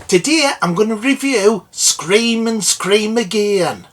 Today I'm going to review Scream and Scream Again.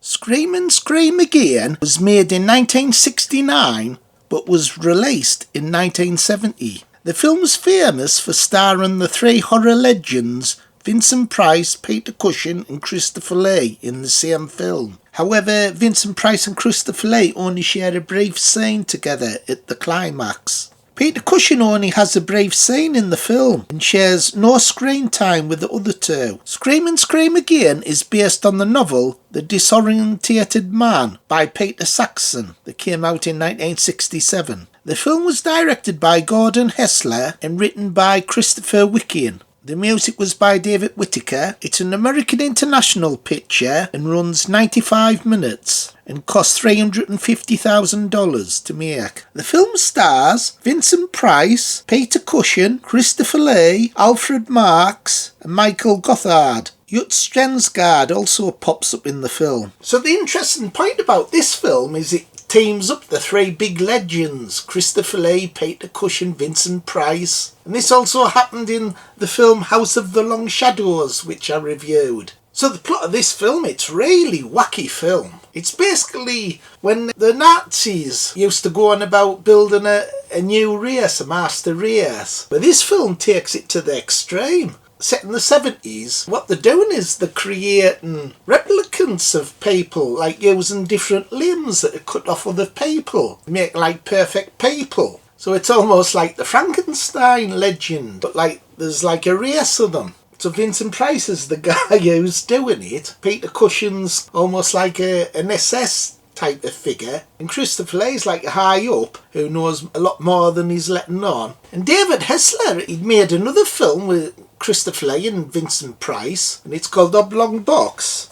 Scream and Scream Again was made in 1969 but was released in 1970. The film's famous for starring the three horror legends Vincent Price, Peter Cushing and Christopher Lee in the same film. However, Vincent Price and Christopher Lee only share a brief scene together at the climax. Peter Cushing only has a brief scene in the film and shares no screen time with the other two. Scream and Scream Again is based on the novel The Disorientated Man by Peter Saxon that came out in 1967. The film was directed by Gordon Hessler and written by Christopher Wicking. The music was by David Whittaker. It's an American International picture and runs 95 minutes and cost $350,000 to make. The film stars Vincent Price, Peter Cushing, Christopher Lee, Alfred Marks and Michael Gothard. Yut Strensgaard also pops up in the film. So the interesting point about this film is it teams up the three big legends, Christopher Lee, Peter Cushing, Vincent Price. And this also happened in the film House of the Long Shadows, which I reviewed. So the plot of this film, it's really wacky film. It's basically when the Nazis used to go on about building a new race, a master race. But this film takes it to the extreme. Set in the 70s, what they're doing is they're creating replicants of people, like using different limbs that are cut off other people, make like perfect people. So it's almost like the Frankenstein legend, but like there's like a race of them. So Vincent Price is the guy who's doing it. Peter Cushing's almost like an SS type of figure, and Christopher Lee's like a high up who knows a lot more than he's letting on. And David Hessler, he'd made another film with Christopher Lee and Vincent Price, and it's called Oblong Box.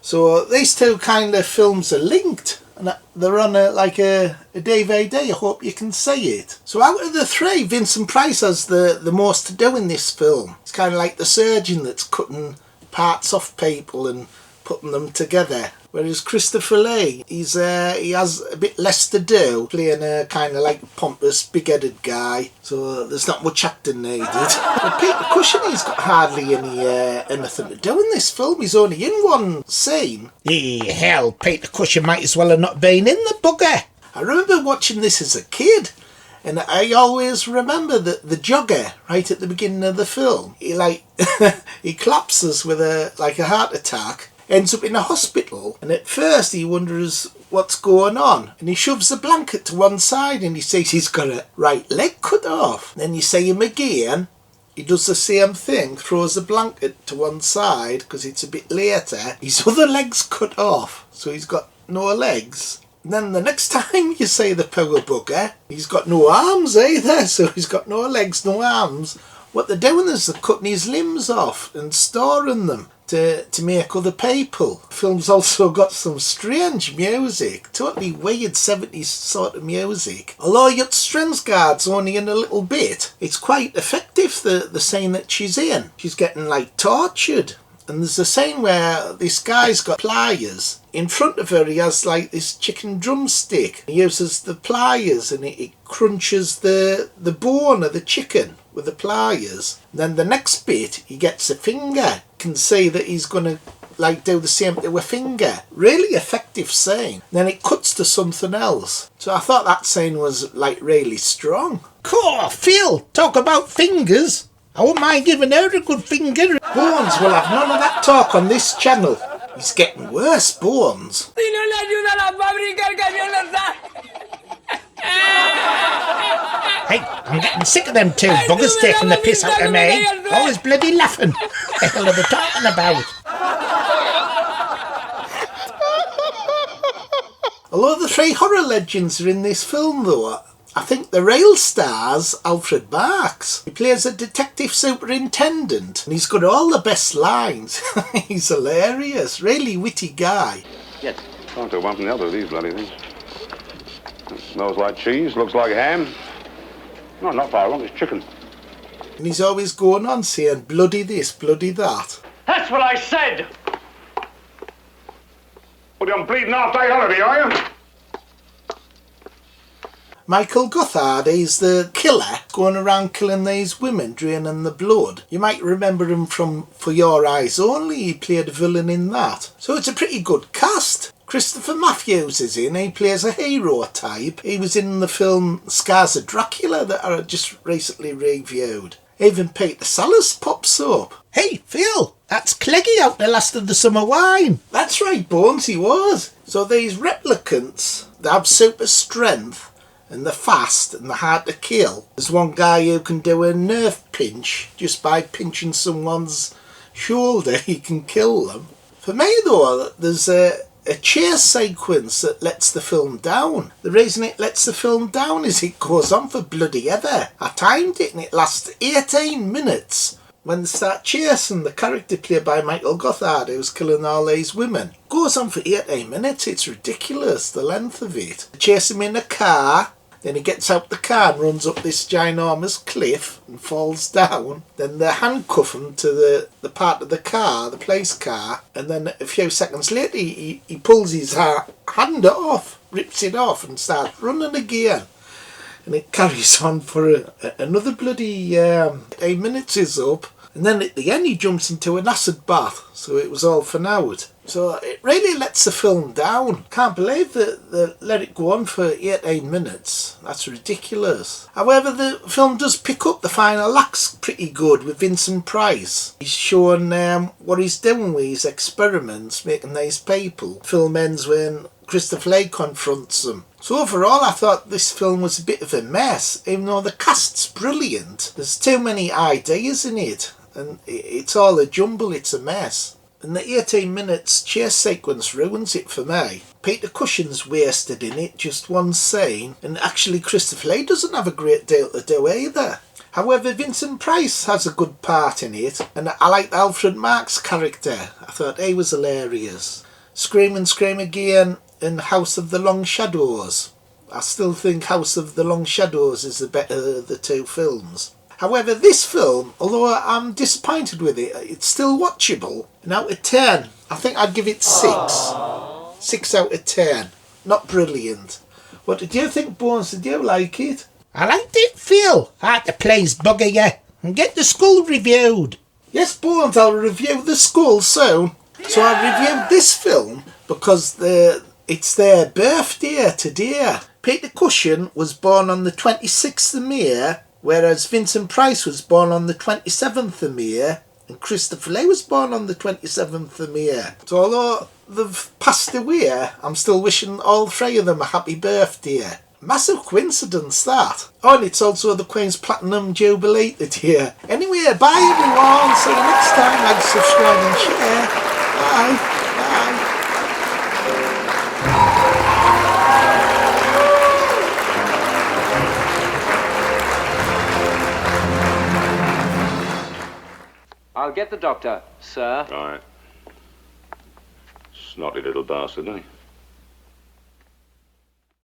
So these two kind of films are linked, and they're on a DVD. I hope you can see it. So out of the three, Vincent Price has the most to do in this film. It's kind of like the surgeon that's cutting parts off people and putting them together. Whereas Christopher Lee, he has a bit less to do, playing a kind of like pompous, big-headed guy. So there's not much acting needed. But Peter Cushing, he's got hardly anything to do in this film. He's only in one scene. Hell, Peter Cushing might as well have not been in the bugger. I remember watching this as a kid. And I always remember that the jogger, right at the beginning of the film, he he collapses with a heart attack, ends up in a hospital, and at first he wonders what's going on, and he shoves the blanket to one side and he says he's got a right leg cut off. Then you see him again, he does the same thing, throws the blanket to one side because it's a bit later, his other leg's cut off, so he's got no legs. And then the next time you see the poor bugger, he's got no arms either, so he's got no legs, no arms. What they're doing is they're cutting his limbs off and storing them to make other people. The film's also got some strange music, totally weird 70s sort of music. Although Yut Strensgaard's only in a little bit, it's quite effective, the scene that she's in. She's getting tortured. And there's a scene where this guy's got pliers. In front of her he has this chicken drumstick. He uses the pliers and he crunches the bone of the chicken with the pliers. Then the next bit he gets a finger. You can see that he's going to do the same to a finger. Really effective scene. Then it cuts to something else. So I thought that scene was really strong. Cool, Phil, talk about fingers. I wouldn't mind giving her a good finger. Bones will have none of that talk on this channel. He's getting worse, Bones. Hey, I'm getting sick of them two buggers taking the piss out of me. Always bloody laughing. What the hell are they talking about? Although the three horror legends are in this film though, I think the real star's Alfred Marks. He plays a detective superintendent and he's got all the best lines. He's hilarious, really witty guy. Yes. Can't tell one from the other of these bloody things. It smells like cheese, looks like ham. No, not far wrong, it's chicken. And he's always going on saying bloody this, bloody that. That's what I said! What, you're on bleeding half-day holiday, are you? Michael Gothard is the killer going around killing these women, draining the blood. You might remember him from For Your Eyes Only. He played a villain in that. So it's a pretty good cast. Christopher Matthews is in. He plays a hero type. He was in the film Scars of Dracula that I just recently reviewed. Even Peter Sellers pops up. Hey, Phil, that's Cleggy out the last of the summer wine. That's right, Bones, he was. So these replicants, they have super strength and they're fast and they're hard to kill. There's one guy who can do a nerve pinch just by pinching someone's shoulder. He can kill them. For me, though, there's a chase sequence that lets the film down. The reason it lets the film down is it goes on for bloody ever. I timed it and it lasts 18 minutes. When they start chasing the character played by Michael Gothard, who's killing all these women. It goes on for 18 minutes. It's ridiculous, the length of it. They chase him in a car. Then he gets out the car and runs up this ginormous cliff and falls down. Then they handcuff him to the part of the car, the police car. And then a few seconds later he pulls his hand off, rips it off and starts running again. And it carries on for another bloody 8 minutes is up. And then at the end he jumps into an acid bath. So it was all for now. So it really lets the film down. Can't believe that they let it go on for 18 minutes. That's ridiculous. However, the film does pick up the final acts pretty good with Vincent Price. He's showing what he's doing with his experiments, making these people. The film ends when Christopher Lee confronts them. So overall, I thought this film was a bit of a mess, even though the cast's brilliant. There's too many ideas in it, and it's all a jumble, it's a mess. And the 18 minutes chase sequence ruins it for me. Peter Cushing's wasted in it, just one scene, and actually Christopher Lee doesn't have a great deal to do either. However, Vincent Price has a good part in it, and I liked Alfred Marks' character. I thought he was hilarious. Scream and Scream Again and House of the Long Shadows. I still think House of the Long Shadows is the better of the two films. However, this film, although I'm disappointed with it, it's still watchable. And out of 10, I think I'd give it 6. 6 out of 10. Not brilliant. What did you think, Bones? Did you like it? I liked it, Phil. I had to please bugger you and get the school reviewed. Yes, Bones, I'll review the school soon. So I reviewed this film because it's their birthday today. Peter Cushing was born on the 26th of May, whereas Vincent Price was born on the 27th of May, and Christopher Lee was born on the 27th of May. So although they've passed away, I'm still wishing all three of them a happy birthday. Massive coincidence, that. Oh, and it's also the Queen's Platinum Jubilee today. Anyway, bye everyone. See you next time. Like, subscribe and share. Bye. Bye. I'll get the doctor, sir. All right. Snotty little bastard, isn't he?